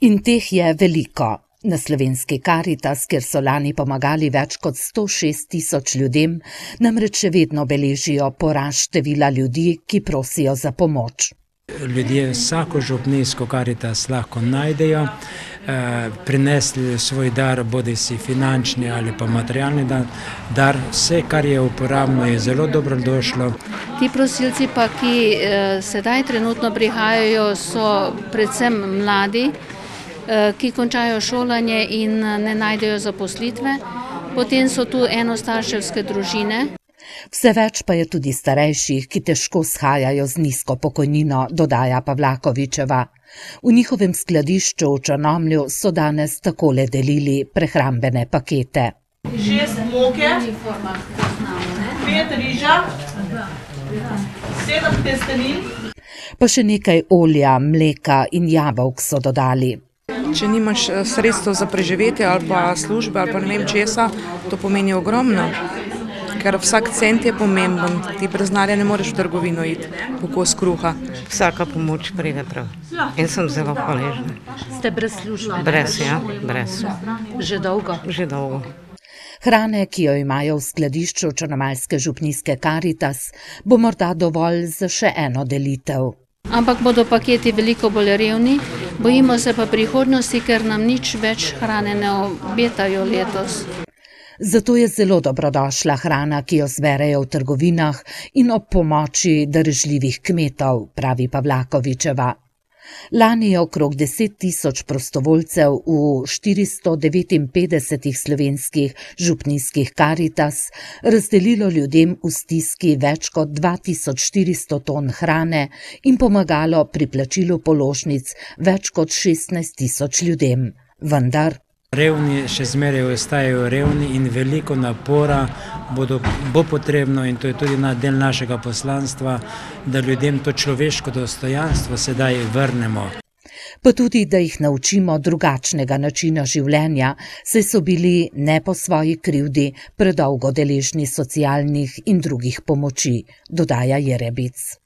In teh je veliko. Na slovenski Karitas, kjer so lani pomagali več kot 106.000 ljudem, namreč še vedno beležijo porast števila ljudi, ki prosijo za pomoč. Ljudje vsako župnijsko Karitas lahko najdejo, prinesli svoj dar, bodisi finančni ali pa materialni dar. Vse, kar je uporabno, je zelo dobrodošlo. Ti prosilci pa, ki sedaj trenutno prihajajo, so predvsem mladi, ki končajo šolanje in ne najdejo zaposlitve. Potem so tu enostarševske družine. Vse več pa je tudi starejših, ki težko shajajo z nizko pokojnino, dodaja Pavlakovičeva. V njihovem skladišču v Črnomlju so danes takole delili prehrambene pakete. 6 moke, 5 riža, 7 testenin. Pa še nekaj olja, mleka in jabolk so dodali. Če nimaš sredstev za preživetje ali pa službe ali pa ne vem česa, to pomeni ogromno, ker vsak cent je pomemben. Ti brez denarja ne moreš v trgovino iti, po kos kruha. Vsaka pomoč pride prav in sem zelo hvaležna. Ste brez službe? Brez, ja, brez. Že dolgo? Že dolgo. Hrane, ki jo imajo v skladišču črnomaljske župnijske Karitas, bo morda dovolj za še eno delitev. Ampak bodo paketi veliko bolj revni, bojimo se pa prihodnosti, ker nam nič več hrane ne obetajo letos. Zato je zelo dobrodošla hrana, ki jo zberejo v trgovinah in ob pomoči darežljivih kmetov, pravi Pavlakovičeva. Lani je okrog 10.000 prostovoljcev v 459 slovenskih župnijskih Karitas razdelilo ljudem v stiski več kot 2400 ton hrane in pomagalo pri plačilu položnic več kot 16.000 ljudem. Vendar revni še zmeraj ostajajo revni in veliko napora bo potrebno, in to je tudi del našega poslanstva, da ljudem to človeško dostojanstvo sedaj vrnemo. Pa tudi, da jih naučimo drugačnega načina življenja, saj so bili ne po svoji krivdi predolgo deležni socialnih in drugih pomoči, dodaja Jerebic.